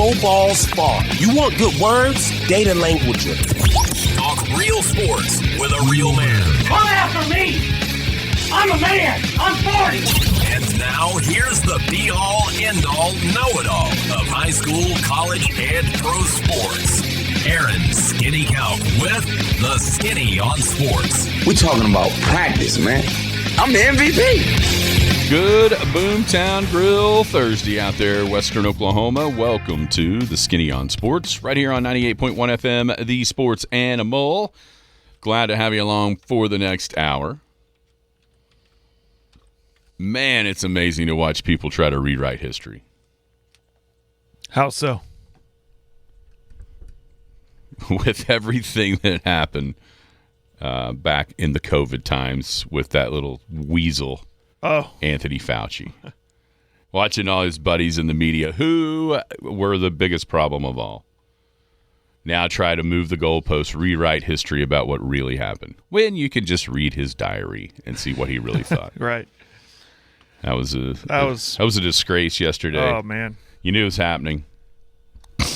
Pro Ball Spark. You want good words? Data languager. Talk real sports with a real man. Come after me! I'm a man! I'm 40! And now, here's the be-all, end-all, know-it-all of high school, college, and pro sports. Aaron Skinny Count with the Skinny on Sports. We're talking about practice, man. I'm the MVP. Good Boomtown Grill Thursday out there, Western Oklahoma. Welcome to the Skinny on Sports, right here on 98.1 FM, the Sports Animal. Glad to have you along for the next hour. Man, it's amazing to watch people try to rewrite history. How so? With everything that happened back in the COVID times with that little weasel, Anthony Fauci. Watching all his buddies in the media who were the biggest problem of all. Now try to move the goalposts, rewrite history about what really happened. When you can just read his diary and see what he really thought. Right. That was a disgrace yesterday. Oh, man. You knew it was happening.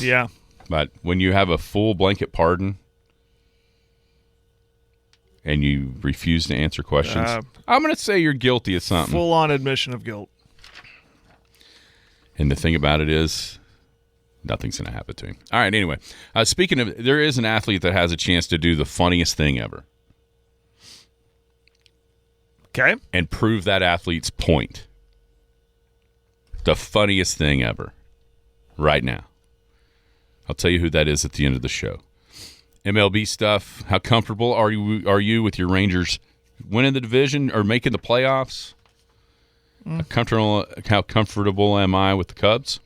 Yeah. But when you have a full blanket pardon and you refuse to answer questions, I'm going to say you're guilty of something. Full-on admission of guilt. And the thing about it is, nothing's going to happen to him. All right, anyway. Speaking of, there is an athlete that has a chance to do the funniest thing ever. Okay. And prove that athlete's point. The funniest thing ever. Right now. I'll tell you who that is at the end of the show. MLB stuff. How comfortable are you with your Rangers winning the division or making the playoffs? How comfortable am I with the Cubs?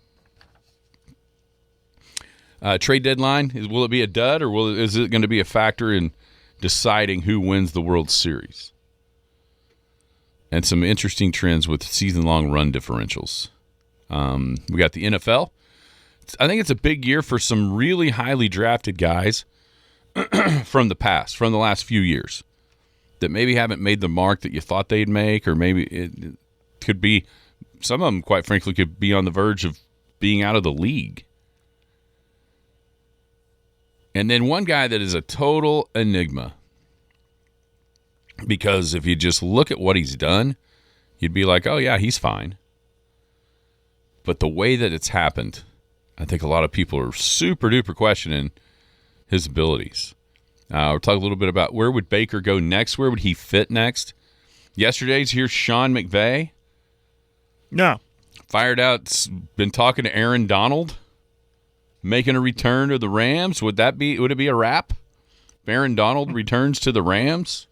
Trade deadline. Will it be a dud or is it going to be a factor in deciding who wins the World Series? And some interesting trends with season-long run differentials. We got the NFL. I think it's a big year for some really highly drafted guys from the past, from the last few years, that maybe haven't made the mark that you thought they'd make, or maybe it could be, some of them, quite frankly, could be on the verge of being out of the league. And then one guy that is a total enigma, because if you just look at what he's done, you'd be like, oh, yeah, he's fine. But the way that it's happened, I think a lot of people are super-duper questioning his abilities. We'll talk a little bit about where would Baker go next? Where would he fit next? Yesterday's here's Sean McVay. No. Fired out, been talking to Aaron Donald, making a return to the Rams. Would it be a wrap? If Aaron Donald returns to the Rams?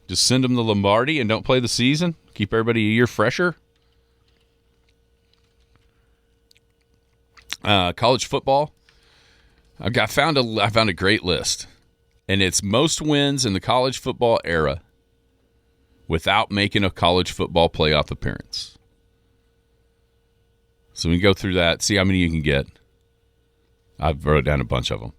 Just send him the Lombardi and don't play the season? Keep everybody a year fresher? College football. I found a great list, and it's most wins in the college football era without making a college football playoff appearance. So we can go through that, see how many you can get. I've wrote down a bunch of them.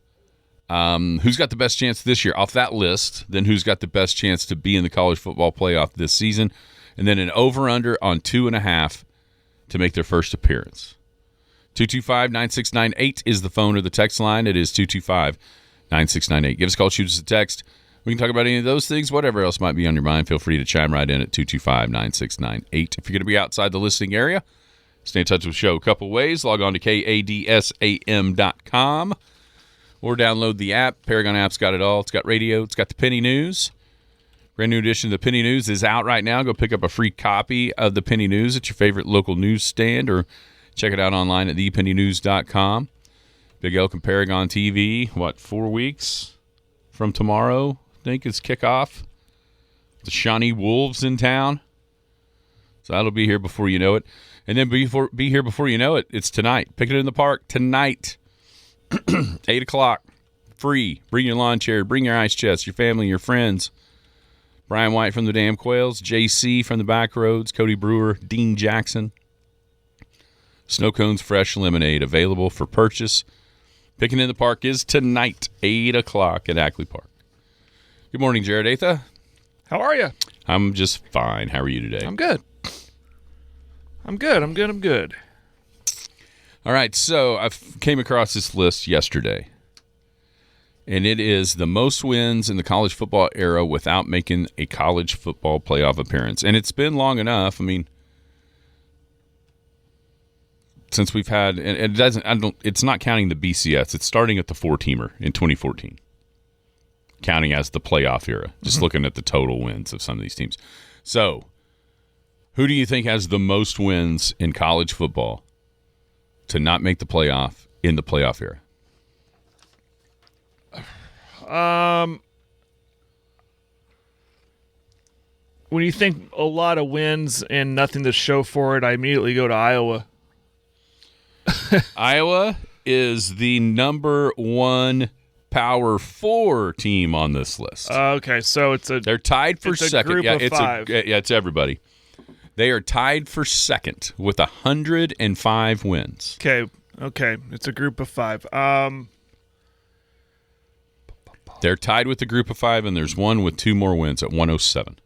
Who's got the best chance this year off that list? Then who's got the best chance to be in the college football playoff this season? And then an over-under on 2.5 to make their first appearance. 225-9698 is the phone or the text line. It is 225-9698. Give us a call, shoot us a text. We can talk about any of those things, whatever else might be on your mind. Feel free to chime right in at 225-9698. If you're going to be outside the listening area, stay in touch with the show a couple ways. Log on to kadsam.com or download the app. Paragon app's got it all. It's got radio. It's got the Penny News. Brand new edition of the Penny News is out right now. Go pick up a free copy of the Penny News at your favorite local newsstand or check it out online at thepennynews.com. Big Elk and Paragon TV, 4 weeks from tomorrow, I think, is kickoff. The Shawnee Wolves in town. So that'll be here before you know it. And then be here before you know it, it's tonight. Pick it in the park tonight, 8 o'clock, free. Bring your lawn chair, bring your ice chest, your family, your friends. Brian White from the Damn Quails, JC from the Back Roads, Cody Brewer, Dean Jackson. Snow Cones Fresh Lemonade available for purchase. Picking in the Park is tonight, 8 o'clock at Ackley Park. Good morning, Jared Atha. How are you? I'm just fine. How are you today? I'm good. I'm good. All right, so I came across this list yesterday, and it is the most wins in the college football era without making a college football playoff appearance. And it's been long enough. I mean, since we've had, and it doesn't, it's not counting the BCS. It's starting at the 4-teamer in 2014, counting as the playoff era. Just looking at the total wins of some of these teams. So, who do you think has the most wins in college football to not make the playoff in the playoff era? When you think a lot of wins and nothing to show for it, I immediately go to Iowa. Iowa is the number one Power 4 team on this list. Okay, so They're tied for it's second. A group of five. It's everybody. They are tied for second with 105 wins. Okay, it's a group of five. They're tied with the group of five, and there's one with 2 more wins at 107.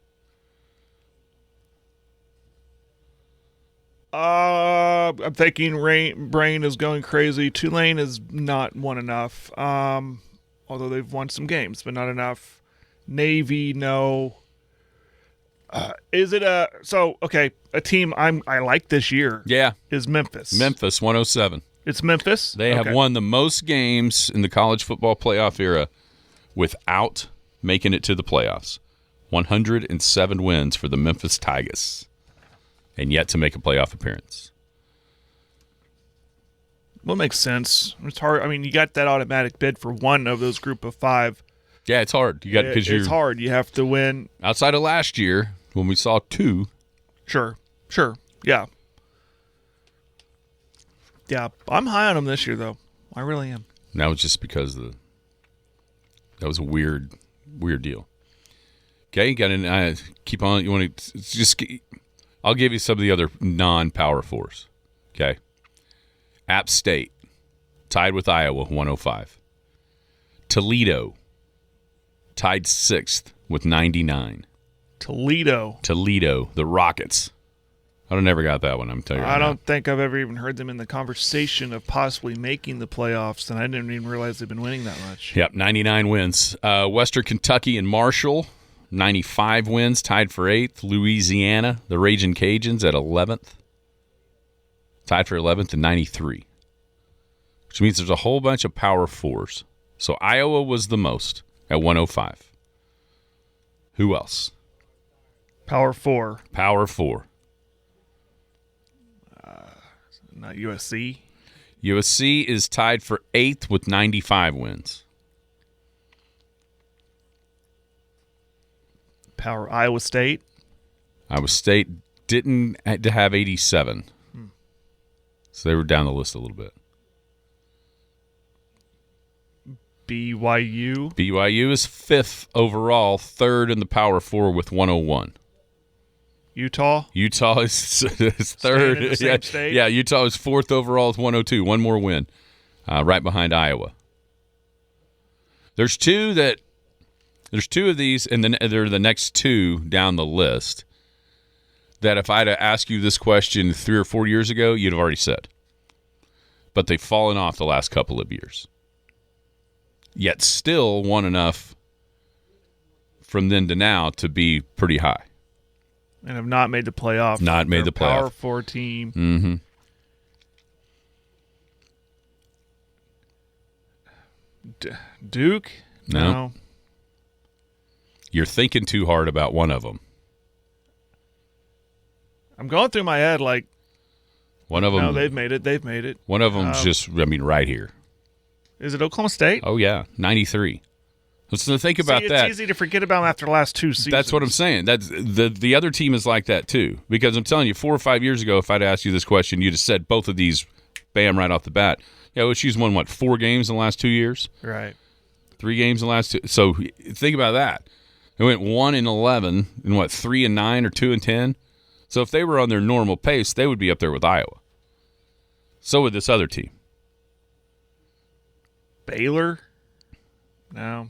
I'm thinking brain is going crazy. Tulane is not won enough. Although they've won some games, but not enough. Navy, no. Is it a team I like this year? Yeah, is Memphis. Memphis 107. It's Memphis. They have won the most games in the college football playoff era without making it to the playoffs. 107 wins for the Memphis Tigers, and yet to make a playoff appearance. Well, it makes sense. It's hard. I mean, you got that automatic bid for one of those group of five. Yeah, it's hard. It's hard. You have to win. Outside of last year, when we saw 2. Sure. Yeah. Yeah, I'm high on them this year, though. I really am. That was just because that was a weird deal. Okay, got an. Keep on. You want to just? I'll give you some of the other non-Power 4s. Okay, App State tied with Iowa 105. Toledo tied 6th with 99. Toledo, the Rockets. I don't never got that one. I'm telling you. I don't think I've ever even heard them in the conversation of possibly making the playoffs, and I didn't even realize they've been winning that much. Yep, 99 wins. Western Kentucky and Marshall, 95 wins, tied for 8th. Louisiana, the Ragin' Cajuns at 11th, tied for 11th and 93, which means there's a whole bunch of Power 4s. So Iowa was the most at 105. Who else? Power 4. Power 4. Not USC. USC is tied for 8th with 95 wins. Power Iowa State. Iowa State didn't have 87. So they were down the list a little bit. BYU. BYU is 5th overall, 3rd in the Power 4 with 101. Utah is 3rd. In the same state? Yeah, Utah is 4th overall with 102. One more win, right behind Iowa. There's two of these, and then there are the next 2 down the list that if I'd asked you this question 3 or 4 years ago, you'd have already said. But they've fallen off the last couple of years. Yet still won enough from then to now to be pretty high. And have not made the playoff. Not made the playoff. Power 4 team. Mm-hmm. Duke? No. You're thinking too hard about one of them. I'm going through my head like, one of them. no, they've made it. One of them's just, right here. Is it Oklahoma State? Oh, yeah, 93. So think about that. It's easy to forget about them after the last 2 seasons. That's what I'm saying. That's the other team is like that too. Because I'm telling you, 4 or 5 years ago, if I'd asked you this question, you'd have said both of these, bam, right off the bat. Yeah, OSU's won 4 games in the last 2 years. Right. 3 games in the last 2. So think about that. They went 1-11 and 3-9 or 2-10. So if they were on their normal pace, they would be up there with Iowa. So would this other team. Baylor? No.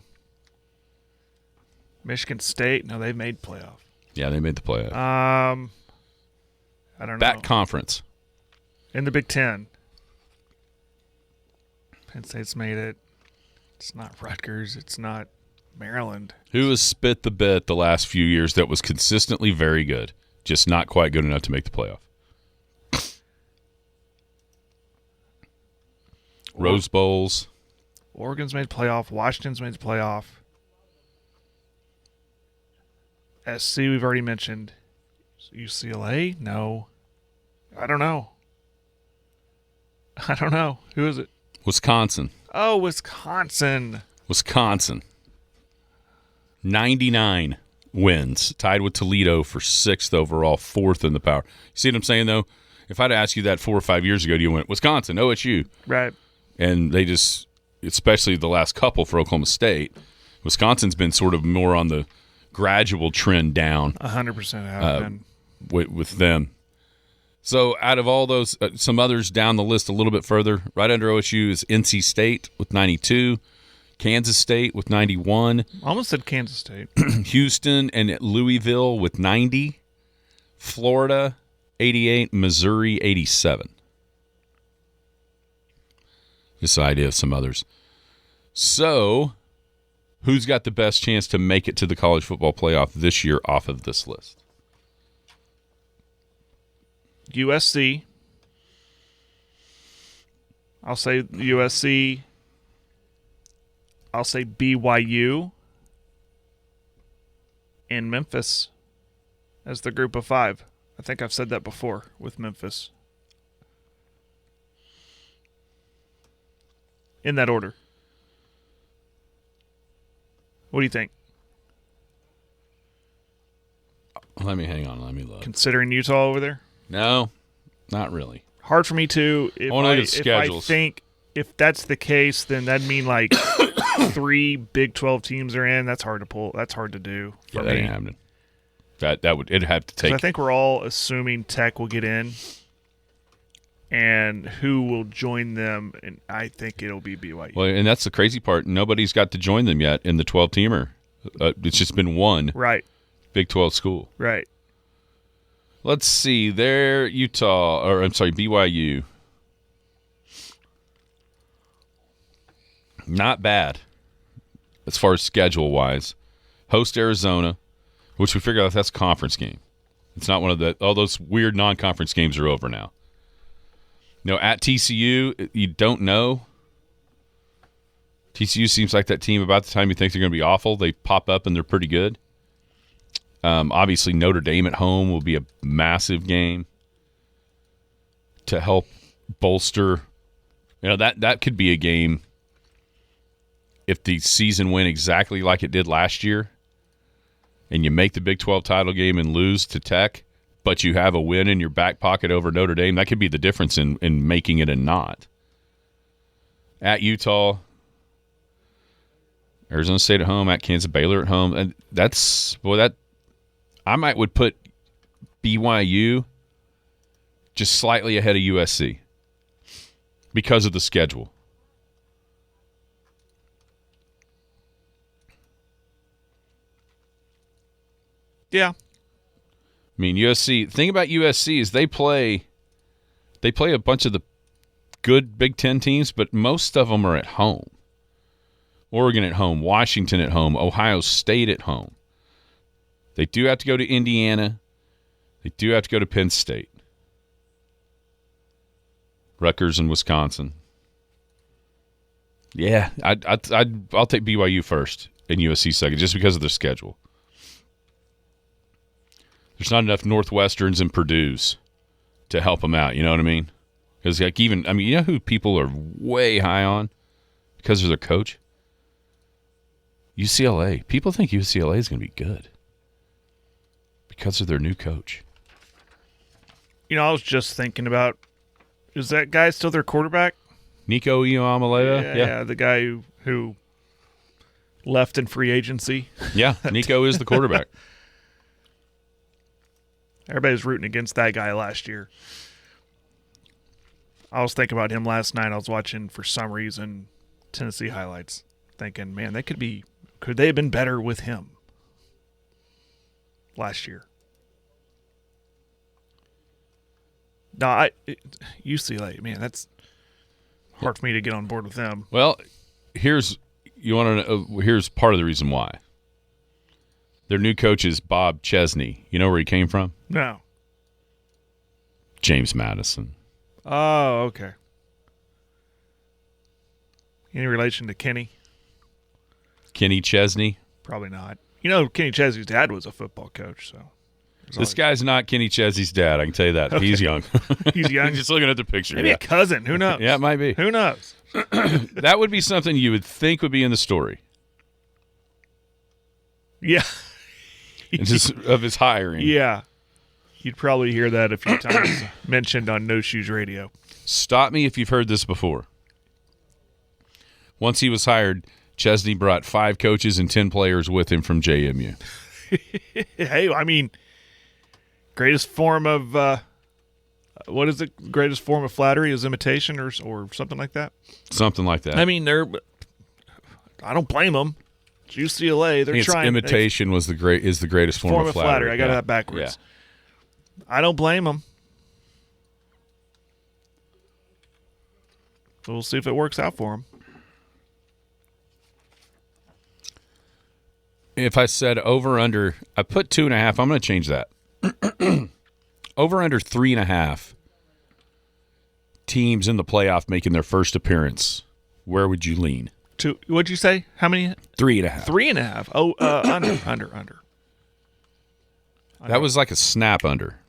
Michigan State? No, they've made playoff. Yeah, they made the playoff. I don't know. That conference. In the Big Ten. Penn State's made it. It's not Rutgers. It's not Maryland. Who has spit the bit the last few years that was consistently very good, just not quite good enough to make the playoff? Rose Bowls. Oregon's made the playoff. Washington's made the playoff. SC we've already mentioned. UCLA? No. I don't know. Who is it? Wisconsin. Oh, Wisconsin. 99 wins, tied with Toledo for 6th overall, 4th in the power. You see what I'm saying, though? If I'd asked you that 4 or 5 years ago, you went, Wisconsin, OSU. Right. And they just, especially the last couple for Oklahoma State, Wisconsin's been sort of more on the gradual trend down. 100% have been. With them. So out of all those, some others down the list a little bit further, right under OSU is NC State with 92, Kansas State with 91. Almost said Kansas State. Houston and Louisville with 90. Florida, 88. Missouri, 87. Just an idea of some others. So, who's got the best chance to make it to the college football playoff this year off of this list? USC. I'll say USC. I'll say BYU. And Memphis as the group of 5. I think I've said that before with Memphis. In that order. What do you think? Let me look. Considering Utah over there? No, not really. Hard for me to. If I think if that's the case, then that'd mean like 3 Big 12 teams are in. That's hard to pull. That's hard to do for that me. ain't happening. It'd have to take. I think we're all assuming Tech will get in, and who will join them, and I think it'll be BYU. Well, and that's the crazy part. Nobody's got to join them yet in the 12-teamer. It's just been one Right. Big 12 school. Right. Let's see. BYU. Not bad as far as schedule-wise. Host Arizona, which we figure out that's a conference game. It's not one of all those weird non-conference games are over now. At TCU, you don't know. TCU seems like that team about the time you think they're going to be awful, they pop up and they're pretty good. Obviously, Notre Dame at home will be a massive game to help bolster. That could be a game if the season went exactly like it did last year and you make the Big 12 title game and lose to Tech, but you have a win in your back pocket over Notre Dame. That could be the difference in making it and not. At Utah, Arizona State at home, at Kansas, Baylor at home. And I would put BYU just slightly ahead of USC because of the schedule. Yeah. I mean, USC, thing about USC is they play a bunch of the good Big Ten teams, but most of them are at home. Oregon at home, Washington at home, Ohio State at home. They do have to go to Indiana. They do have to go to Penn State. Rutgers and Wisconsin. Yeah, I'll take BYU first and USC second just because of their schedule. There's not enough Northwesterns and Purdue's to help them out. You know what I mean? Because you know who people are way high on because of their coach? UCLA. People think UCLA is going to be good because of their new coach. I was just thinking about, is that guy still their quarterback? Nico Iamaleava? Yeah, the guy who left in free agency. Yeah, Nico is the quarterback. Everybody was rooting against that guy last year. I was thinking about him last night. I was watching, for some reason, Tennessee highlights, thinking, man, could they have been better with him last year? No, UCLA, man, that's hard for me to get on board with them. Well, here's part of the reason why. Their new coach is Bob Chesney. You know where he came from? No. James Madison. Oh, okay. Any relation to Kenny? Kenny Chesney? Probably not. You know, Kenny Chesney's dad was a football coach, so. This guy's not Kenny Chesney's dad. I can tell you that. Okay. He's young. He's young. Just looking at the picture. Maybe a cousin. Who knows? Yeah, it might be. Who knows? That would be something you would think would be in the story. Yeah. Just of his hiring. Yeah. You'd probably hear that a few times mentioned on No Shoes Radio. Stop me if you've heard this before. Once he was hired, Chesney brought 5 coaches and 10 players with him from JMU. Hey, I mean, greatest form of what is it? Greatest form of flattery is imitation, or something like that. Something like that. I mean, I don't blame them. It's UCLA. They're trying. Imitation is the greatest form of flattery. I got that backwards. Yeah. I don't blame them. So we'll see if it works out for them. If I said over under, I put 2.5. I'm going to change that. Over under 3.5 teams in the playoff making their first appearance. Where would you lean? What'd you say? How many? 3.5. 3.5. Oh, under. That was like a snap under.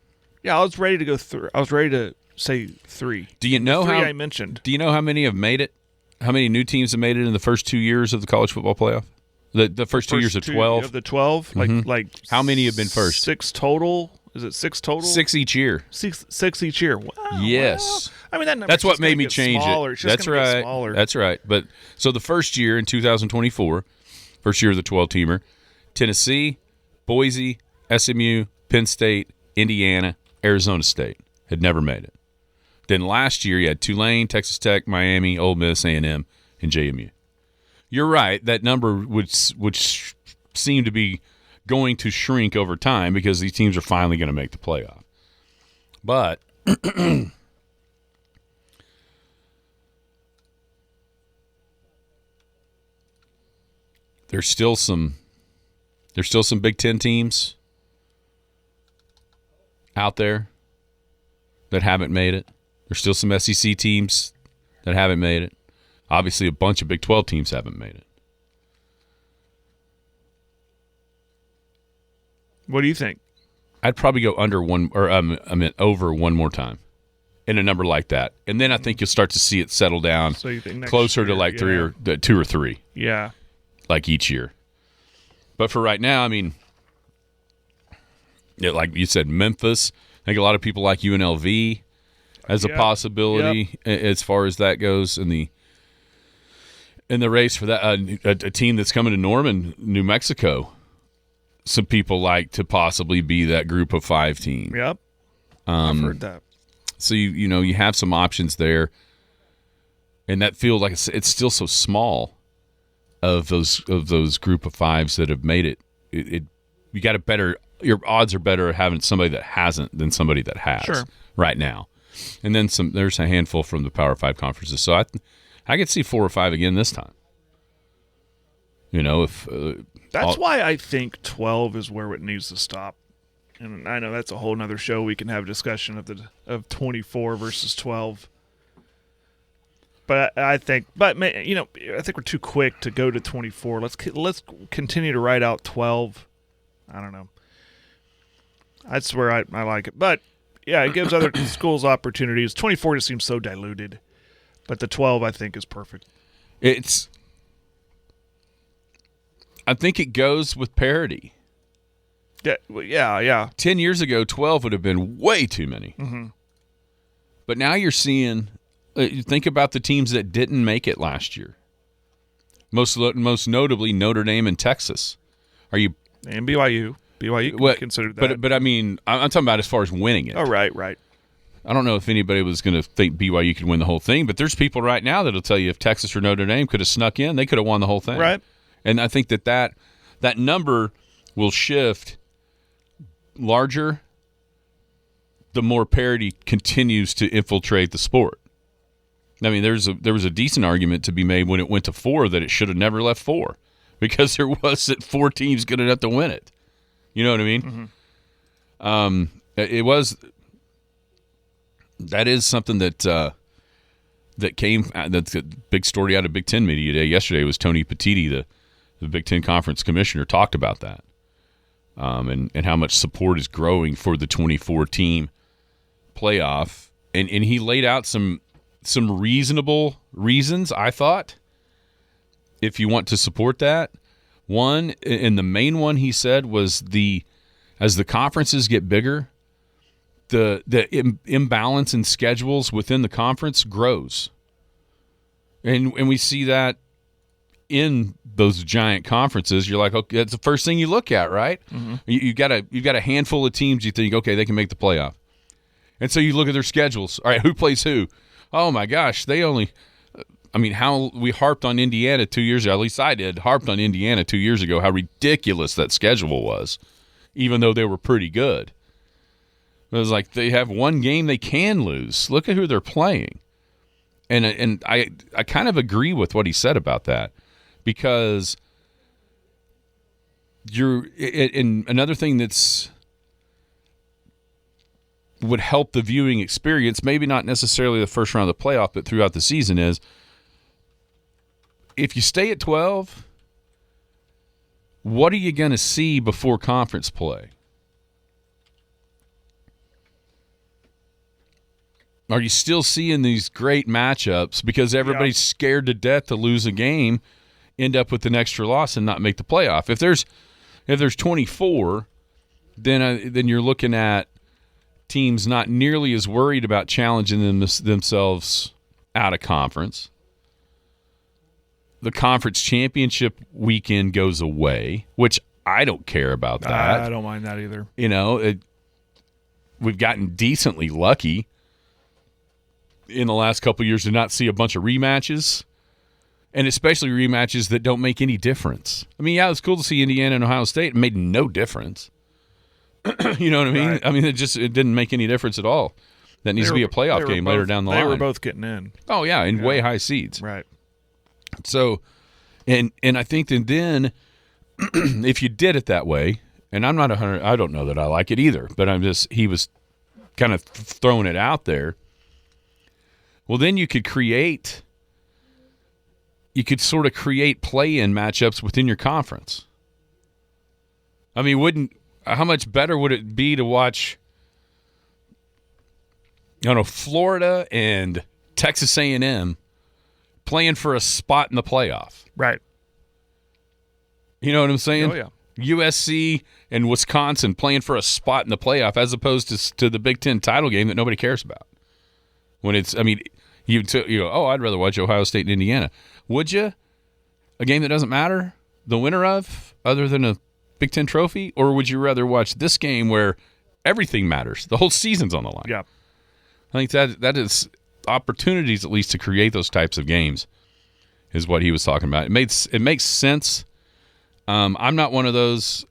Yeah, I was ready to go through. I was ready to say 3. Do you know how I mentioned? Do you know how many have made it? How many new teams have made it in the first 2 years of the college football playoff? The first 2 years of 12. Of the 12, like how many have been first? 6 total. Is it 6 total? 6 each year. 6 each year. Wow. Yes. Well, I mean that's what made me change it. That's right. That's right. But so the first year in 2024, first year of the 12-teamer, Tennessee, Boise, SMU, Penn State, Indiana, Arizona State had never made it. Then last year you had Tulane, Texas Tech, Miami, Ole Miss, A&M, and JMU. You're right. That number would seem to be going to shrink over time because these teams are finally going to make the playoff. But there's still some Big Ten teams out there that haven't made it. There's still some SEC teams that haven't made it. Obviously, a bunch of Big 12 teams haven't made it. What do you think? I'd probably go over one more time in a number like that, and then I think you'll start to see it settle down so you think closer to like 2 or 3. Yeah, like each year. But for right now, I mean, like you said, Memphis. I think a lot of people like UNLV as a possibility as far as that goes in the race for that. A team that's coming to Norman, New Mexico. Some people like to possibly be that group of 5 team. Yep. I've heard that. So you have some options there, and that feels like it's still so small of those group of 5s that have made it. You got your odds are better having somebody that hasn't than somebody that has right now. And then there's a handful from the Power 5 conferences. So I could see 4 or 5 again this time. If that's why I think 12 is where it needs to stop. And I know that's a whole nother show. We can have a discussion of 24 versus 12. But I think we're too quick to go to 24. Let's continue to write out 12. I don't know. That's where I like it. But yeah, it gives other schools opportunities. 24 just seems so diluted. But the 12 I think is perfect. I think it goes with parity. Yeah. 10 years ago, 12 would have been way too many. Mm-hmm. But now you're seeing, think about the teams that didn't make it last year. Most notably Notre Dame and Texas. And BYU. BYU considered that. But I mean, I'm talking about as far as winning it. Oh, right. I don't know if anybody was going to think BYU could win the whole thing, but there's people right now that'll tell you if Texas or Notre Dame could have snuck in, they could have won the whole thing. Right. And I think that number will shift larger the more parity continues to infiltrate the sport. I mean, there was a decent argument to be made when it went to 4 that it should have never left 4 because there wasn't 4 teams good enough to win it. You know what I mean? Mm-hmm. That is something that came. That's a big story out of Big Ten media today. Yesterday was Tony Petitti, the Big Ten Conference Commissioner, talked about that, and how much support is growing for the 24-team playoff, and he laid out some reasonable reasons, I thought, if you want to support that. One, and the main one he said was as the conferences get bigger, the imbalance in schedules within the conference grows. And we see that in those giant conferences. You're like, okay, that's the first thing you look at, right? Mm-hmm. You've got a handful of teams you think, okay, they can make the playoff. And so you look at their schedules. All right, who plays who? Oh, my gosh, how we harped on Indiana 2 years ago, at least I did, harped on Indiana 2 years ago, how ridiculous that schedule was, even though they were pretty good. It was like they have one game they can lose. Look at who they're playing. And I kind of agree with what he said about that, because and another thing that's would help the viewing experience, maybe not necessarily the first round of the playoff, but throughout the season, is if you stay at 12, what are you going to see before conference play? Are you still seeing these great matchups because everybody's scared to death to lose a game, end up with an extra loss, and not make the playoff? If there's 24, then you're looking at teams not nearly as worried about challenging themselves out of conference. The conference championship weekend goes away, which I don't care about that. I don't mind that either. You know, we've gotten decently lucky in the last couple of years to not see a bunch of rematches, and especially rematches that don't make any difference. I mean, yeah, it's cool to see Indiana and Ohio State. It made no difference. You know what I mean? Right. I mean, it didn't make any difference at all. That needs to be a playoff game later down the line. They were both getting in. Oh, yeah, and way high seeds. Right. So, and I think that then if you did it that way, and I'm not 100, I don't know that I like it either, but he was kind of throwing it out there. Well, then you could sort of create play-in matchups within your conference. I mean, how much better would it be to watch, Florida and Texas A&M playing for a spot in the playoff? Right. You know what I'm saying? Oh, yeah. USC and Wisconsin playing for a spot in the playoff as opposed to the Big Ten title game that nobody cares about. When it's, you go, I'd rather watch Ohio State and Indiana. Would you? A game that doesn't matter, the winner of, other than a Big Ten trophy? Or would you rather watch this game where everything matters? The whole season's on the line. Yeah. I think that is opportunities at least to create those types of games is what he was talking about. It makes sense. I'm not one of those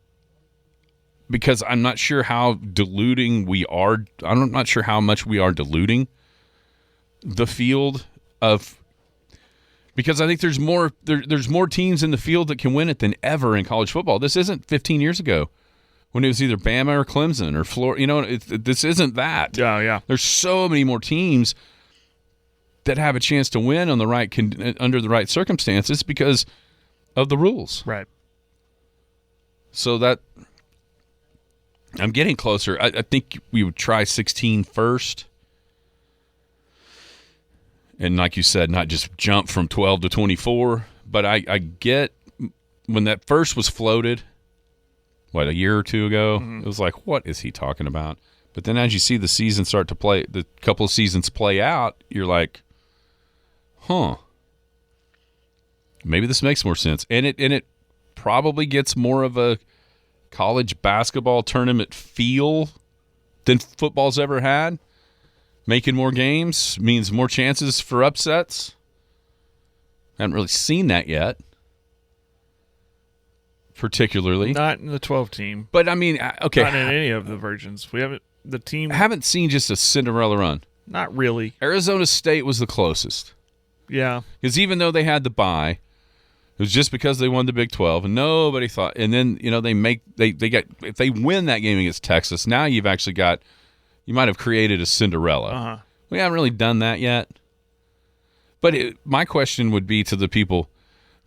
because I'm not sure how diluting we are. I'm not sure how much we are diluting the field because I think there's more teams in the field that can win it than ever in college football. This isn't 15 years ago when it was either Bama or Clemson or Florida. This isn't that. Yeah. There's so many more teams that have a chance to win on the right under the right circumstances because of the rules. Right. So that I'm getting closer. I think we would try 16 first. And like you said, not just jump from 12 to 24. But I get when that first was floated, a year or two ago, It was like, what is he talking about? But then as you see the season start to play, the couple of seasons play out, you're like, maybe this makes more sense. And it probably gets more of a college basketball tournament feel than football's ever had. Making more games means more chances for upsets. Haven't really seen that yet, particularly. Not in the 12 team. But, okay. Not in any of the versions. We haven't – the team – I haven't seen just a Cinderella run. Not really. Arizona State was the closest. Yeah. Because even though they had the bye, it was just because they won the Big 12, and nobody thought. And then they got, if they win that game against Texas, now you've actually got, you might have created a Cinderella. Uh-huh. We haven't really done that yet. But my question would be to the people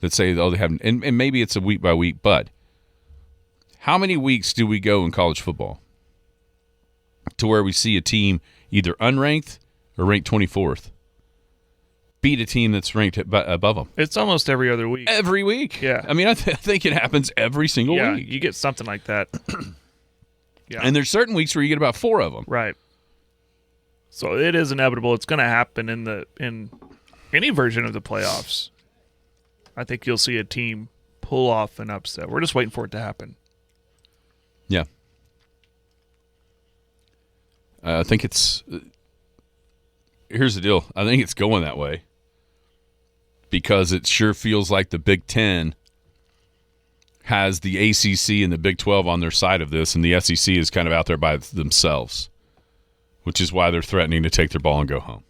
that say, oh, they haven't, and maybe it's a week by week, but how many weeks do we go in college football to where we see a team either unranked or ranked 24th beat a team that's ranked above them? It's almost every other week. Every week. Yeah. I mean, I think it happens every single week. You get something like that. Yeah. And there's certain weeks where you get about 4 of them. Right. So it is inevitable. It's going to happen in any version of the playoffs. I think you'll see a team pull off an upset. We're just waiting for it to happen. Yeah. I think it's here's the deal. I think it's going that way because it sure feels like the Big Ten has the ACC and the Big 12 on their side of this, and the SEC is kind of out there by themselves, which is why they're threatening to take their ball and go home.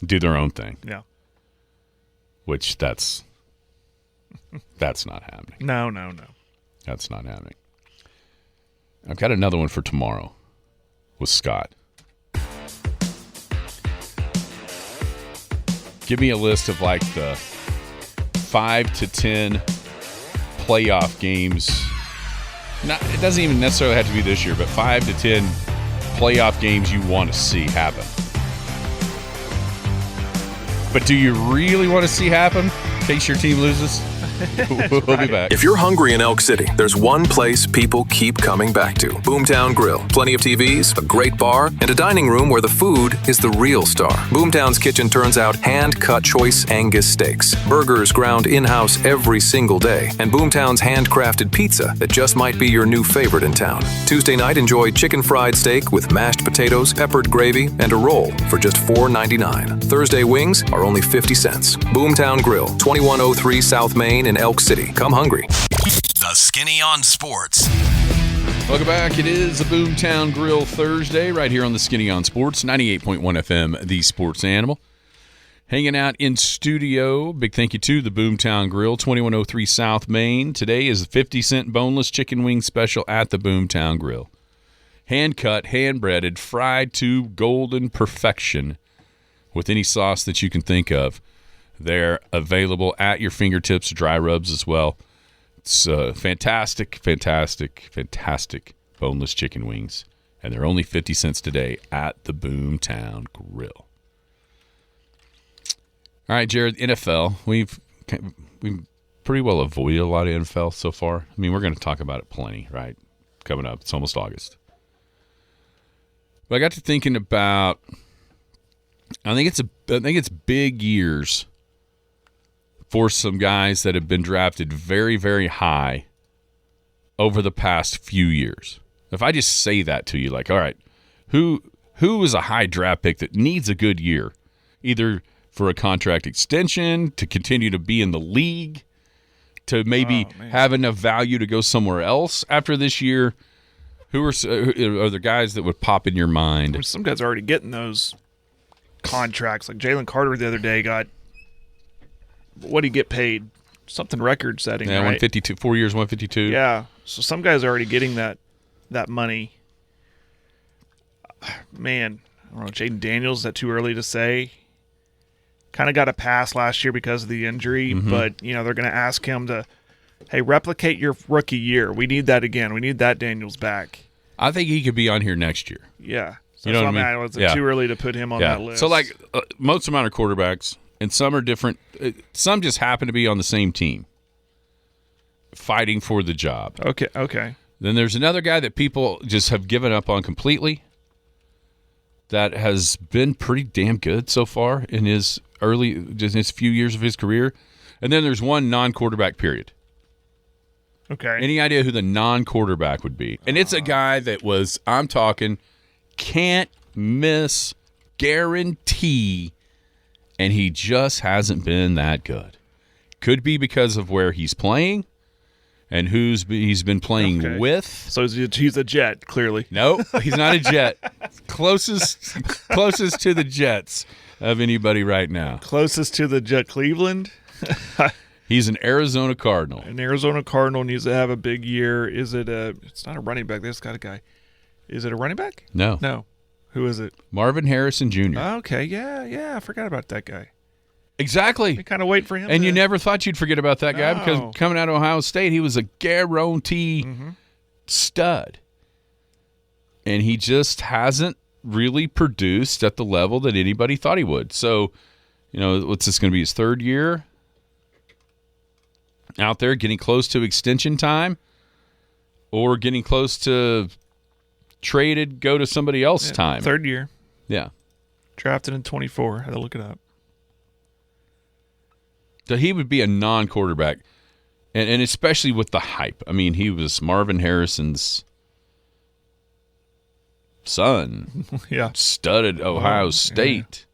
Do their own thing. Yeah. Which that's not happening. No. That's not happening. I've got another one for tomorrow with Scott. Give me a list of like the 5 to 10 playoff games. It doesn't even necessarily have to be this year, but 5 to 10 playoff games you want to see happen. But do you really want to see happen in case your team loses? We'll be back. If you're hungry in Elk City, there's one place people keep coming back to. Boomtown Grill. Plenty of TVs, a great bar, and a dining room where the food is the real star. Boomtown's kitchen turns out hand-cut choice Angus steaks, burgers ground in-house every single day, and Boomtown's handcrafted pizza that just might be your new favorite in town. Tuesday night, enjoy chicken fried steak with mashed potatoes, peppered gravy, and a roll for just $4.99. Thursday wings are only 50 cents. Boomtown Grill, 2103 South Main in Elk City. Come hungry. The Skinny on Sports. Welcome back. It is a Boomtown Grill Thursday right here on the Skinny on Sports, 98.1 FM, the Sports Animal. Hanging out in studio. Big thank you to the Boomtown Grill, 2103 South Main. Today is a 50-cent boneless chicken wing special at the Boomtown Grill. Hand-cut, hand-breaded, fried to golden perfection with any sauce that you can think of. They're available at your fingertips, dry rubs as well. It's fantastic boneless chicken wings. And they're only 50 cents today at the Boomtown Grill. All right, Jared, NFL. We've pretty well avoided a lot of NFL so far. I mean, we're going to talk about it plenty, right? Coming up. It's almost August. But I got to thinking about, I think it's big years for some guys that have been drafted very, very high over the past few years. If I just say that to you, like, all right, who is a high draft pick that needs a good year, either for a contract extension, to continue to be in the league, to maybe have enough value to go somewhere else after this year? Who are the guys that would pop in your mind? Some guys are already getting those contracts. Like Jalen Carter the other day got, what did he get paid? Something record setting, yeah, right? 152, 4 years, 152. Yeah, so some guys are already getting that money. Man, I don't know, Jaden Daniels, is that too early to say? Kind of got a pass last year because of the injury, but they're going to ask him to, hey, replicate your rookie year. We need that again. We need that Daniels back. I think he could be on here next year. Yeah. So You know what I mean? Was it too early to put him on that list? So, like, most amount of quarterbacks, and some are different. Some just happen to be on the same team, fighting for the job. Okay. Then there's another guy that people just have given up on completely that has been pretty damn good so far in his few years of his career. And then there's one non-quarterback, period. Okay. Any idea who the non-quarterback would be? And it's a guy that was, I'm talking, can't miss, guarantee, and he just hasn't been that good. Could be because of where he's playing and who's he's been playing with. So he's a Jet, clearly. No, he's not a Jet. Closest to the Jets. of anybody right now. Closest to the Jet Cleveland. He's an Arizona Cardinal. An Arizona Cardinal needs to have a big year. Is it it's not a running back. This got a guy. Is it a running back? No. No. Who is it? Marvin Harrison Jr. Okay, yeah. I forgot about that guy. Exactly. We kind of wait for him. And you never thought you'd forget about that guy No. because coming out of Ohio State, he was a guarantee stud. And he just hasn't really produced at the level that anybody thought he would. So, what's this going to be, his third year out there, getting close to extension time or getting close to traded, go to somebody else time? Third year. Yeah. Drafted in 24. Had to look it up. So he would be a non-quarterback, and especially with the hype. I mean, he was Marvin Harrison's son. Yeah. Studded Ohio State.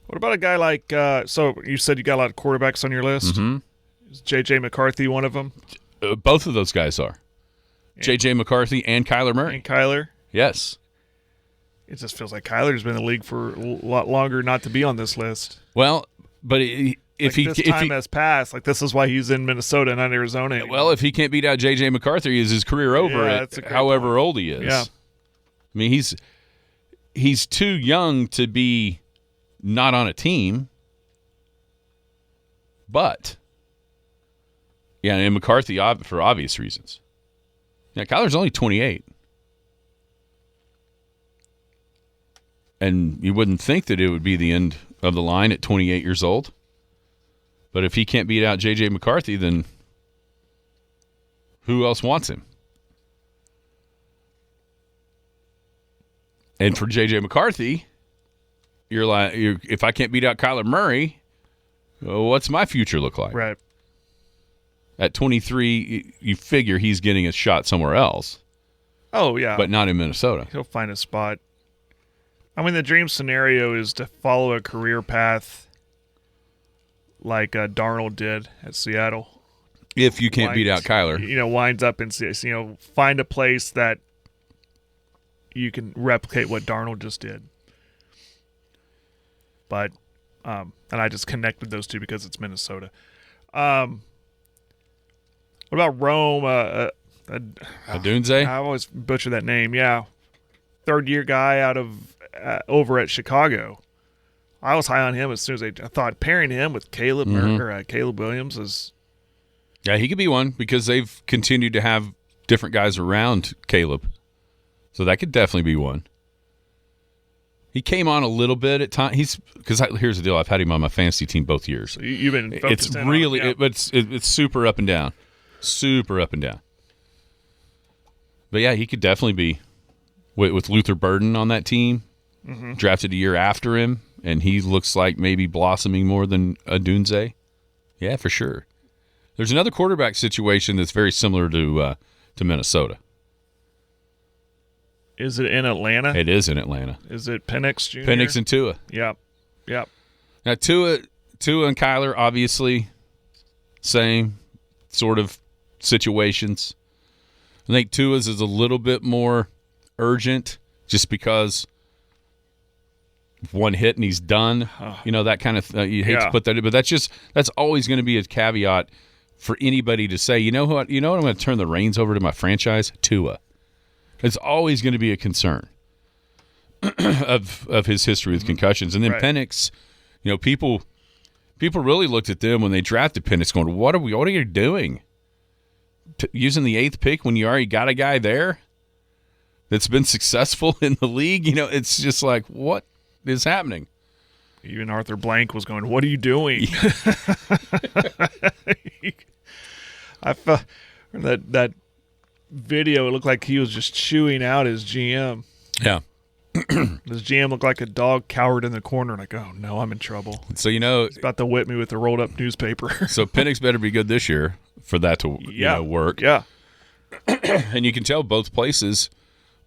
What about a guy like, so you said you got a lot of quarterbacks on your list. Mm-hmm. Is J.J. McCarthy one of them? Both of those guys are. J.J. McCarthy and Kyler Murray. And Kyler? Yes. It just feels like Kyler's been in the league for a lot longer not to be on this list. Well, but if this time has passed, like this is why he's in Minnesota, not Arizona anymore. Well, if he can't beat out J.J. McCarthy, is his career over that's a at great however point. old he is. Yeah. I mean, he's too young to be not on a team, but and McCarthy for obvious reasons. Yeah, Kyler's only 28. And you wouldn't think that it would be the end of the line at 28 years old. But if he can't beat out J.J. McCarthy, then who else wants him? And for J.J. McCarthy, you're like, if I can't beat out Kyler Murray, well, what's my future look like? Right. At 23, you figure he's getting a shot somewhere else. Oh, yeah. But not in Minnesota. He'll find a spot. I mean, the dream scenario is to follow a career path like Darnold did at Seattle. If you can't beat out Kyler. Winds up in, find a place that you can replicate what Darnold just did. But, and I just connected those two because it's Minnesota. What about Rome? Adunze? I always butcher that name. Yeah. Third-year guy out of over at Chicago. I was high on him as soon as I thought pairing him with Caleb Caleb Williams is. Yeah, he could be one because they've continued to have different guys around Caleb. So that could definitely be one. He came on a little bit at times. Here's the deal: I've had him on my fantasy team both years. So you've been focused it's in really, on him, yeah. it's super up and down, super up and down. But yeah, he could definitely be with Luther Burden on that team. Drafted a year after him, and he looks like maybe blossoming more than Adunze. Yeah, for sure. There's another quarterback situation that's very similar to Minnesota. Is it in Atlanta? It is in Atlanta. Is it Penix Jr.? Penix and Tua. Yep. Now Tua and Kyler, obviously, same sort of situations. I think Tua's is a little bit more urgent, just because one hit and he's done. That kind of you hate to put that in, but that's always going to be a caveat for anybody to say, you know what I'm going to turn the reins over to my franchise? Tua. It's always going to be a concern of his history with concussions. And then Penix, people really looked at them when they drafted Penix going, what are you doing? Using the 8th pick when you already got a guy there that's been successful in the league? It's just like, what is happening? Even Arthur Blank was going, what are you doing? I felt that video, it looked like he was just chewing out his GM. Yeah. His GM looked like a dog cowered in the corner, like, oh no, I'm in trouble. So he's about to whip me with the rolled up newspaper. So Penix better be good this year for that to work. Yeah. And you can tell both places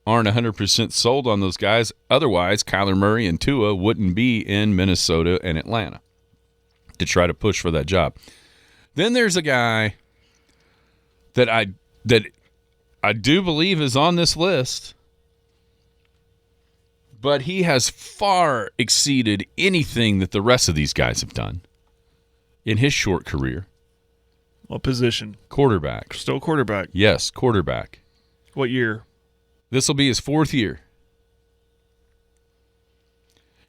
aren't 100% sold on those guys. Otherwise, Kyler Murray and Tua wouldn't be in Minnesota and Atlanta to try to push for that job. Then there's a guy that I do believe is on this list, But he has far exceeded anything that the rest of these guys have done in his short career. What position? Quarterback. Still quarterback. Yes, quarterback. What year? This will be his 4th year.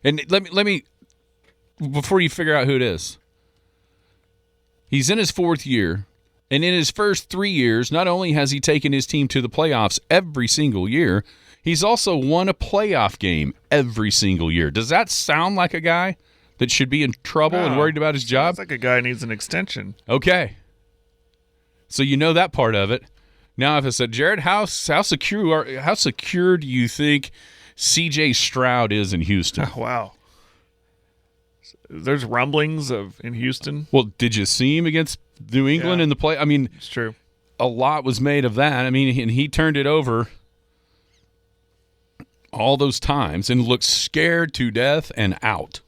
And let me before you figure out who it is. He's in his 4th year, and in his first 3 years, not only has he taken his team to the playoffs every single year, he's also won a playoff game every single year. Does that sound like a guy that should be in trouble and worried about his job? Sounds like a guy needs an extension. Okay. So you know that part of it. Now, if I said, Jared, how secure do you think C.J. Stroud is in Houston? Wow. There's rumblings in Houston. Well, did you see him against New England in the play? I mean, it's true. A lot was made of that. I mean, and he turned it over all those times and looked scared to death and out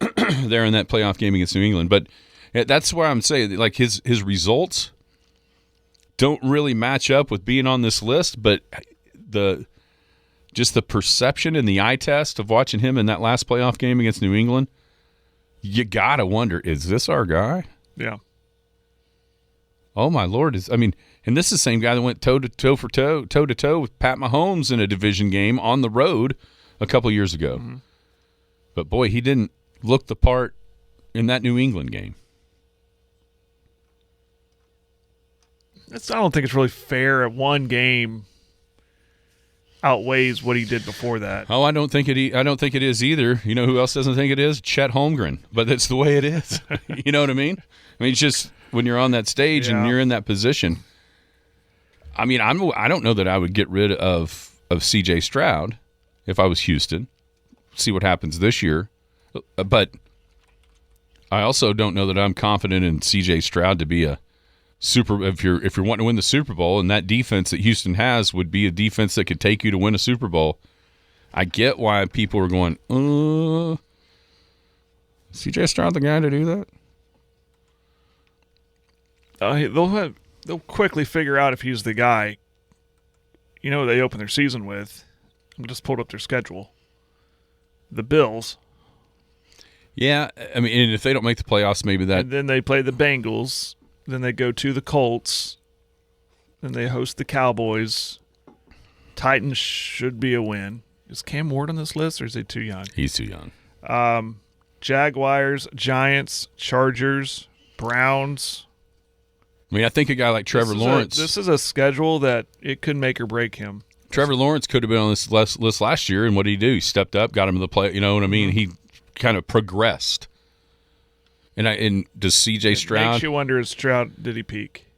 there in that playoff game against New England. But that's why I'm saying, like, his results don't really match up with being on this list, but the perception and the eye test of watching him in that last playoff game against New England, you gotta wonder, is this our guy? Yeah. Oh my Lord! And this is the same guy that went toe to toe with Pat Mahomes in a division game on the road a couple years ago. Mm-hmm. But boy, he didn't look the part in that New England game. I don't think it's really fair at one game outweighs what he did before that. Oh, I don't think it is either. You know who else doesn't think it is? Chet Holmgren. But that's the way it is. You know what I mean? It's just when you're on that stage and you're in that position. I mean, I don't know that I would get rid of C.J. Stroud if I was Houston. See what happens this year. But I also don't know that I'm confident in C.J. Stroud to be a if you're wanting to win the Super Bowl, and that defense that Houston has would be a defense that could take you to win a Super Bowl. I get why people are going, C.J. Stroud the guy to do that? They'll quickly figure out if he's the guy. You know who they open their season with? I just pulled up their schedule. The Bills. Yeah, and if they don't make the playoffs, maybe that. And then they play the Bengals. Then they go to the Colts. Then they host the Cowboys. Titans should be a win. Is Cam Ward on this list, or is he too young? He's too young. Jaguars, Giants, Chargers, Browns. I think a guy like Trevor Lawrence. This is a schedule that it could make or break him. Trevor Lawrence could have been on this list last year, and what did he do? He stepped up, got him to the play. You know what I mean? He kind of progressed. And does C.J. Stroud? It makes you wonder, is Stroud, did he peak?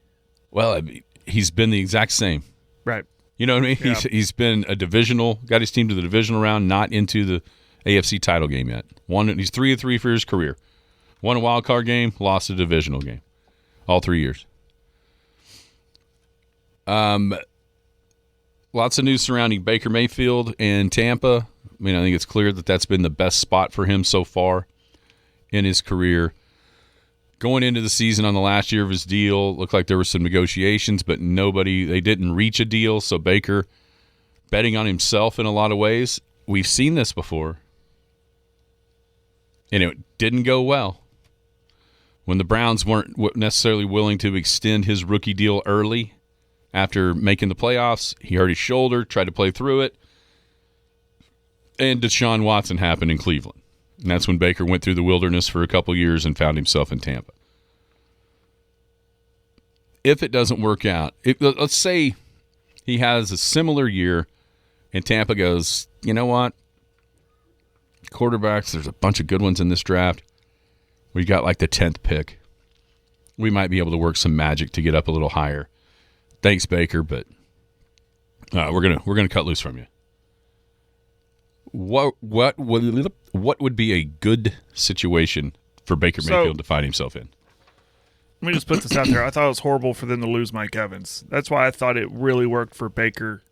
Well, he's been the exact same. Right. You know what I mean? Yeah. He's been got his team to the divisional round, not into the AFC title game yet. He's 3-3 for his career. Won a wild card game, lost a divisional game. All 3 years. Lots of news surrounding Baker Mayfield and Tampa. I think it's clear that that's been the best spot for him so far in his career. Going into the season on the last year of his deal, looked like there were some negotiations, but they didn't reach a deal. So Baker betting on himself in a lot of ways. We've seen this before. And it didn't go well. When the Browns weren't necessarily willing to extend his rookie deal early after making the playoffs, he hurt his shoulder, tried to play through it. And Deshaun Watson happened in Cleveland. And that's when Baker went through the wilderness for a couple years and found himself in Tampa. If it doesn't work out, let's say he has a similar year and Tampa goes, you know what? Quarterbacks, there's a bunch of good ones in this draft. We got like the 10th pick. We might be able to work some magic to get up a little higher. Thanks, Baker, but we're gonna cut loose from you. What would be a good situation for Baker Mayfield to find himself in? Let me just put this out there. I thought it was horrible for them to lose Mike Evans. That's why I thought it really worked for Baker.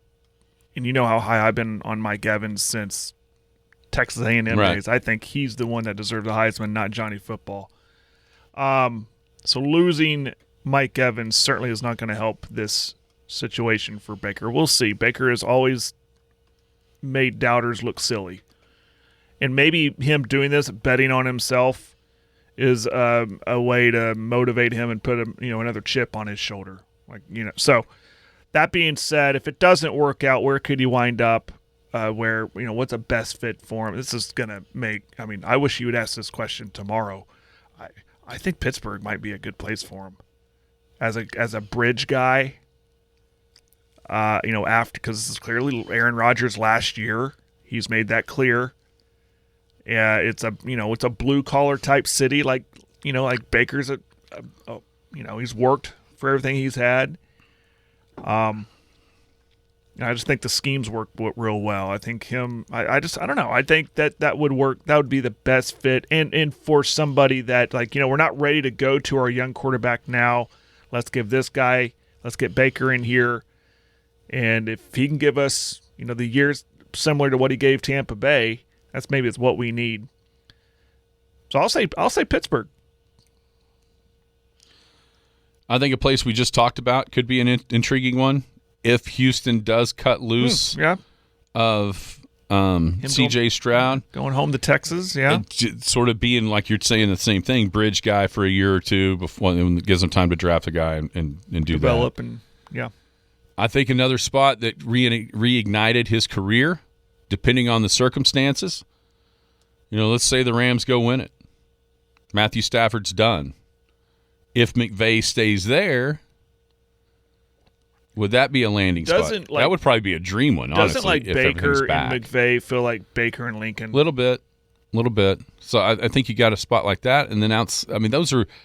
And you know how high I've been on Mike Evans since Texas A&M days. I think he's the one that deserved the Heisman, not Johnny Football. So losing Mike Evans certainly is not going to help this situation for Baker. We'll see. Baker has always made doubters look silly. And maybe him doing this, betting on himself, is a way to motivate him and put another chip on his shoulder. So that being said, if it doesn't work out, where could he wind up? What's a best fit for him? This is gonna I wish you would ask this question tomorrow. I think Pittsburgh might be a good place for him as a bridge guy. Because this is clearly Aaron Rodgers' last year. He's made that clear. Yeah, it's a blue collar type city, like Baker's he's worked for everything he's had. I just think the schemes work real well. I think him. I don't know. I think that would work. That would be the best fit, and for somebody that we're not ready to go to our young quarterback now. Let's give this guy. Let's get Baker in here, and if he can give us the years similar to what he gave Tampa Bay, that's what we need. So I'll say Pittsburgh. I think a place we just talked about could be an intriguing one if Houston does cut loose of C.J. Stroud. Going home to Texas, yeah. Sort of being, like you're saying the same thing, bridge guy for a year or two before it gives them time to draft a guy and do develop that. And yeah. I think another spot that reignited his career, depending on the circumstances, let's say the Rams go win it. Matthew Stafford's done. If McVay stays there, would that be a landing spot? That would probably be a dream one, honestly. Doesn't Baker and McVay feel like Baker and Lincoln? Little bit. So I think you got a spot like that, and then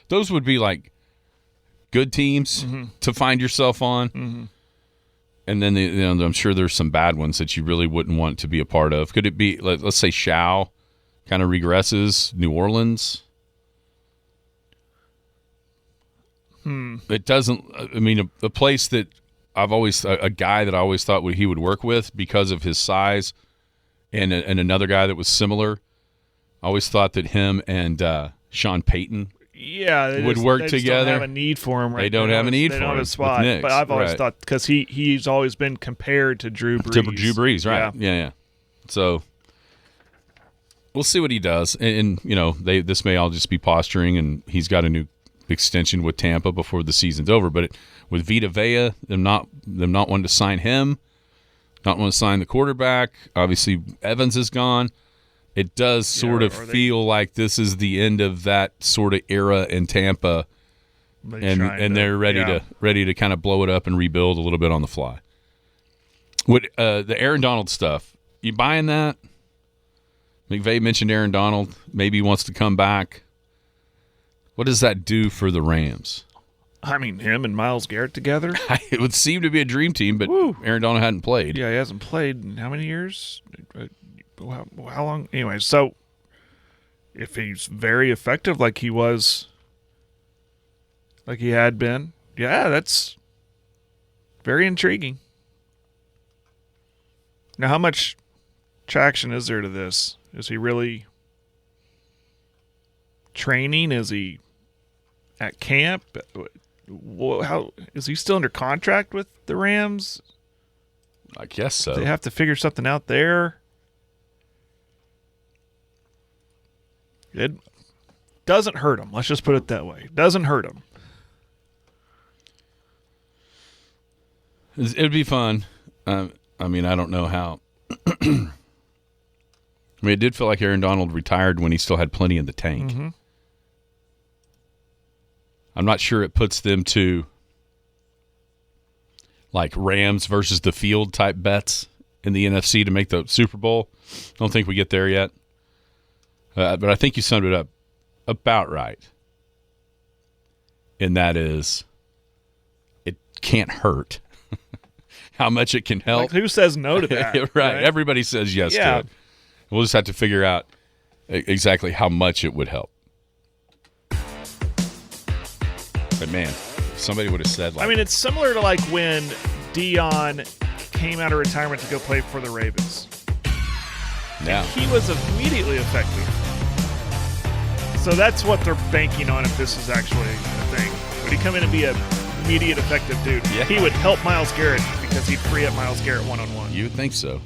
those would be like good teams to find yourself on. Mm-hmm. And then I'm sure there's some bad ones that you really wouldn't want to be a part of. Could it be, let's say, Shao kind of regresses, New Orleans? It doesn't. A place that a guy that I always thought he would work with because of his size, and another guy that was similar. I always thought that him and Sean Payton would work together. They don't have a need for him right now. They don't have a need for him. They don't have a spot. But I've always thought, because he's always been compared to Drew Brees. To Drew Brees, right. Yeah. So we'll see what he does. And this may all just be posturing, and he's got a new extension with Tampa before the season's over. But with Vita Vea, them not wanting to sign him, not wanting to sign the quarterback. Obviously, Evans is gone. It does sort of feel like this is the end of that sort of era in Tampa, and they're ready to kind of blow it up and rebuild a little bit on the fly. What the Aaron Donald stuff? You buying that? McVay mentioned Aaron Donald. Maybe he wants to come back. What does that do for the Rams? Him and Myles Garrett together? It would seem to be a dream team, but Aaron Donald hadn't played. Yeah, he hasn't played in how many years? How long? Anyway, so if he's very effective like he had been, that's very intriguing. Now, how much traction is there to this? Is he really training? Is he at camp? How is he still under contract with the Rams? I guess so. They have to figure something out there. It doesn't hurt him. Let's just put it that way. It doesn't hurt him. It'd be fun. I don't know how. It did feel like Aaron Donald retired when he still had plenty in the tank. Mm-hmm. I'm not sure it puts them to like Rams versus the field type bets in the NFC to make the Super Bowl. I don't think we get there yet. But I think you summed it up about right. And that is, it can't hurt. How much it can help. Like, who says no to that? Right. Everybody says yes to it. We'll just have to figure out exactly how much it would help. But, man, if somebody would have said like... it's similar to like when Dion came out of retirement to go play for the Ravens. Yeah. He was immediately effective. So that's what they're banking on if this is actually a thing. Would he come in and be an immediate effective dude? Yeah. He would help Myles Garrett because he'd free up Myles Garrett one-on-one. You would think so.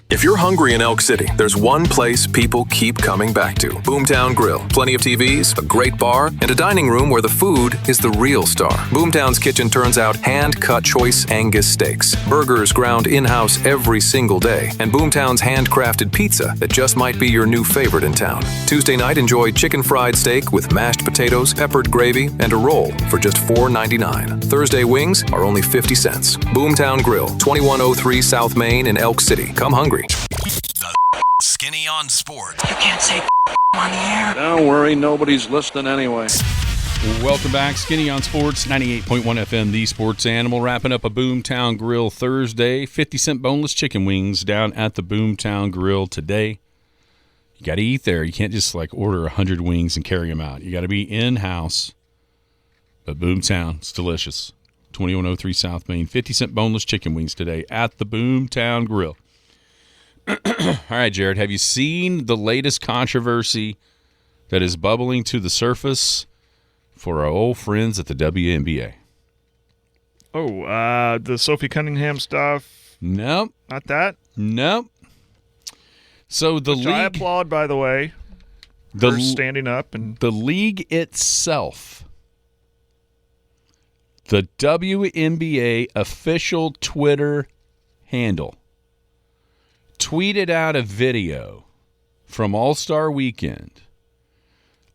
If you're hungry in Elk City, there's one place people keep coming back to. Boomtown Grill. Plenty of TVs, a great bar, and a dining room where the food is the real star. Boomtown's kitchen turns out hand-cut choice Angus steaks, burgers ground in-house every single day, and Boomtown's handcrafted pizza that just might be your new favorite in town. Tuesday night, enjoy chicken fried steak with mashed potatoes, peppered gravy, and a roll for just $4.99. Thursday wings are only 50 cents. Boomtown Grill, 2103 South Main in Elk City. Come hungry. The Skinny on Sports. You can't say on the air. Don't worry, nobody's listening anyway. Welcome back. Skinny on Sports, 98.1 FM, the sports animal. Wrapping up a Boomtown Grill Thursday. 50-cent boneless chicken wings down at the Boomtown Grill today. You got to eat there. You can't just order 100 wings and carry them out. You got to be in-house. But Boomtown, it's delicious. 2103 South Main. 50-cent boneless chicken wings today at the Boomtown Grill. All right, Jared, have you seen the latest controversy that is bubbling to the surface for our old friends at the WNBA? Oh, the Sophie Cunningham stuff? Nope. Not that? Nope. So the Which league... I applaud, by the way, for standing up. And the league itself, the WNBA official Twitter handle, tweeted out a video from All-Star Weekend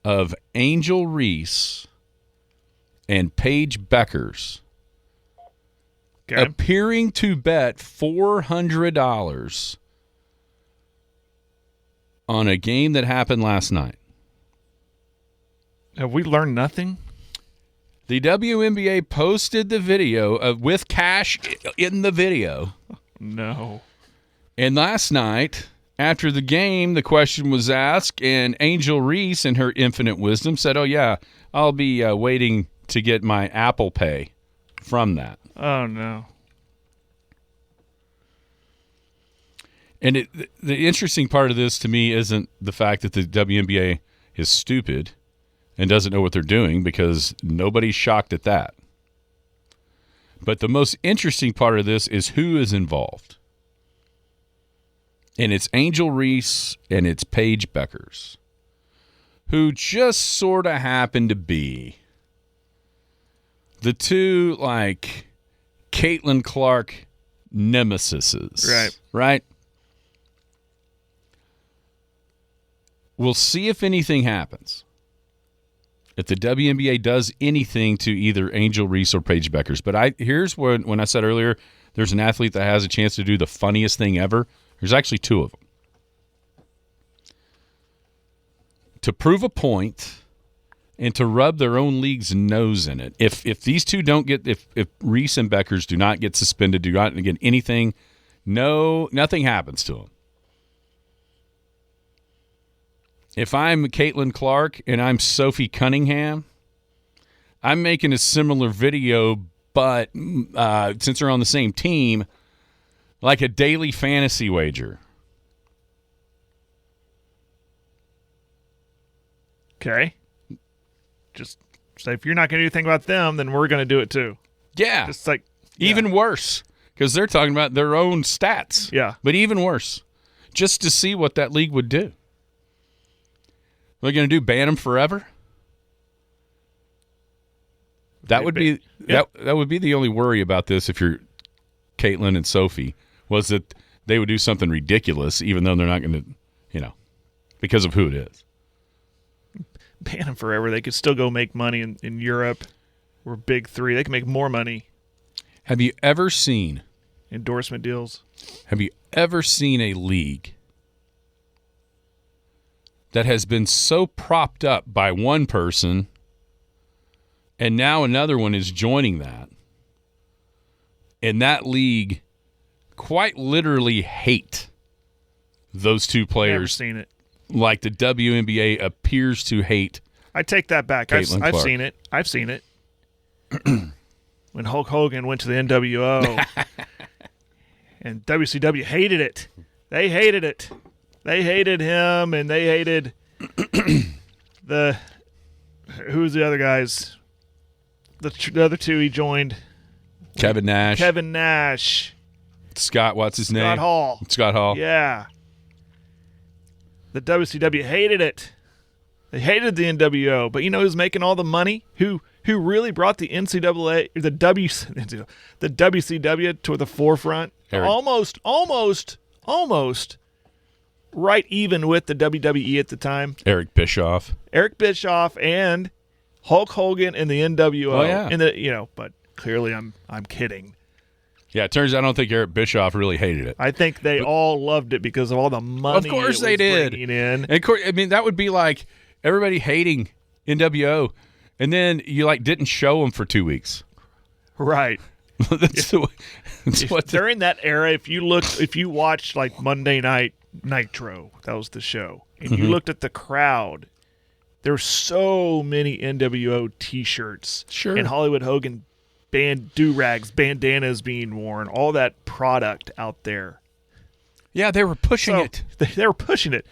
of Angel Reese and Paige Beckers appearing to bet $400 on a game that happened last night. Have we learned nothing? The WNBA posted the video with cash in the video. No. And last night, after the game, the question was asked, and Angel Reese, in her infinite wisdom, said, "Oh, yeah, I'll be waiting to get my Apple Pay from that." Oh, no. And the interesting part of this to me isn't the fact that the WNBA is stupid and doesn't know what they're doing, because nobody's shocked at that. But the most interesting part of this is who is involved. And it's Angel Reese and it's Paige Beckers, who just sort of happen to be the two, Caitlin Clark nemesises. Right? We'll see if anything happens. If the WNBA does anything to either Angel Reese or Paige Beckers. But here's when I said earlier, there's an athlete that has a chance to do the funniest thing ever. There's actually two of them. To prove a point and to rub their own league's nose in it. If these two don't get, if Reese and Beckers do not get suspended, do not get anything, nothing happens to them. If I'm Caitlin Clark and I'm Sophie Cunningham, I'm making a similar video, but since they're on the same team, like a daily fantasy wager. Okay. Just say, if you're not going to do anything about them, then we're going to do it too. Yeah. Just even worse, because they're talking about their own stats. Yeah. But even worse, just to see what that league would do. What are they going to do, ban them forever? That would be that would be the only worry about this if you're Caitlin and Sophie, was that they would do something ridiculous, even though they're not going to, because of who it is. Ban them forever. They could still go make money in Europe. We're big three. They can make more money. Have you ever seen endorsement deals? Have you ever seen a league that has been so propped up by one person and now another one is joining that, and that league quite literally hate those two players? Never seen it. Like the WNBA appears to hate. I take that back. I've Clark. seen it. I've seen it. When Hulk Hogan went to the NWO and WCW hated it. They hated it. They hated him, and they hated who's the other guys? The other two he joined. Kevin Nash. Kevin Nash. Scott, what's his name? Scott Hall. Scott Hall. Yeah. The WCW hated it. They hated the NWO, but you know who's making all the money? Who really brought the NCAA, the WCW to the forefront? Eric. Almost right even with the WWE at the time. Eric Bischoff. Eric Bischoff and Hulk Hogan and the NWO. Oh, yeah. And but clearly I'm kidding. Yeah, it turns out I don't think Eric Bischoff really hated it. I think they all loved it because of all the money. Of course it was they did. bringing in. And of course, I mean, that would be like everybody hating NWO, and then you didn't show them for 2 weeks. Right. That's what during that era, if you watched like Monday Night Nitro, that was the show, and you looked at the crowd, there were so many NWO T-shirts, Sure. and Hollywood Hogan do-rags, bandanas being worn, all that product out there. Yeah, they were pushing it. They were pushing it.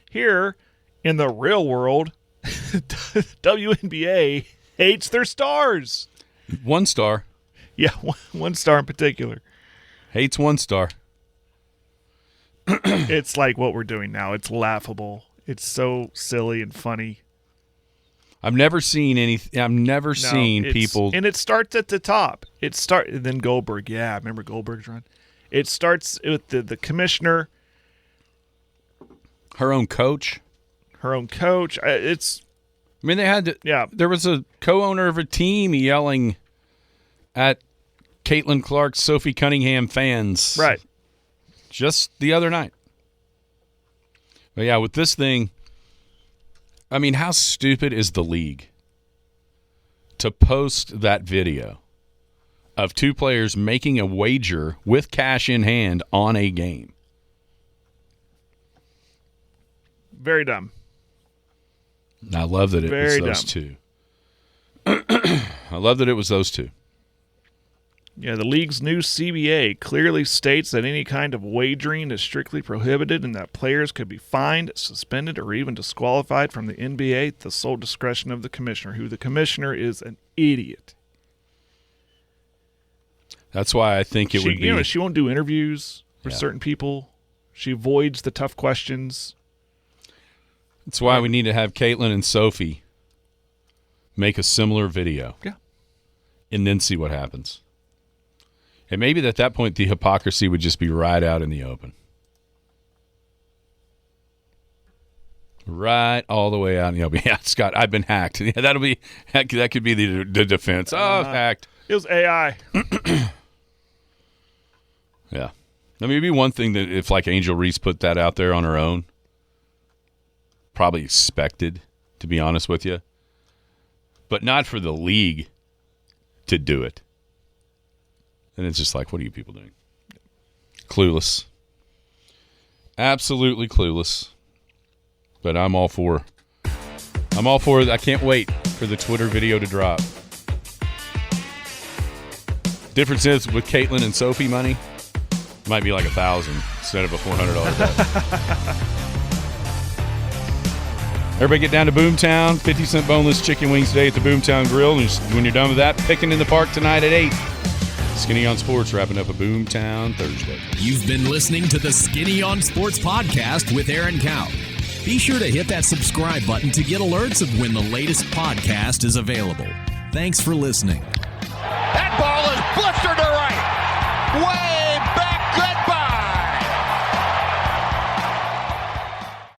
Here in the real world, WNBA hates their stars. 1 star. Yeah, one star in particular. Hates 1 star. It's like what we're doing now. It's laughable. It's so silly and funny. I've never seen people. And it starts at the top. Then Goldberg. Yeah, I remember Goldberg's run. It starts with the commissioner. Her own coach. They had to. Yeah. There was a co-owner of a team yelling at Caitlin Clark's Sophie Cunningham fans. Right. Just the other night. But yeah, with this thing, I mean, how stupid is the league to post that video of 2 players making a wager with cash in hand on a game? Very dumb. I love that it was those two. I love that it was those two. Yeah, the league's new CBA clearly states that any kind of wagering is strictly prohibited and that players could be fined, suspended, or even disqualified from the NBA at the sole discretion of the commissioner, who the commissioner is an idiot. That's why I think it would be... You know, she won't do interviews with certain people. She avoids the tough questions. That's why we need to have Caitlin and Sophie make a similar video. Yeah. And then see what happens. And maybe at that point the hypocrisy would just be right out in the open. Right all the way out in the open. Yeah, Scott, I've been hacked. Yeah, that could be the defense. Oh, hacked. It was AI. Yeah. I mean, it'd be one thing that if Angel Reese put that out there on her own, probably expected, to be honest with you. But not for the league to do it. And it's just what are you people doing? Clueless. Absolutely clueless. But I'm all for it. I can't wait for the Twitter video to drop. Difference is with Caitlin and Sophie money, it might be $1,000 instead of a $400 bet. Everybody get down to Boomtown. 50-cent boneless chicken wings today at the Boomtown Grill. And when you're done with that, picking in the park tonight at 8. Skinny on Sports wrapping up a Boomtown Thursday. You've been listening to the Skinny on Sports podcast with Aaron Cow. Be sure to hit that subscribe button to get alerts of when the latest podcast is available. Thanks for listening. That ball is blistered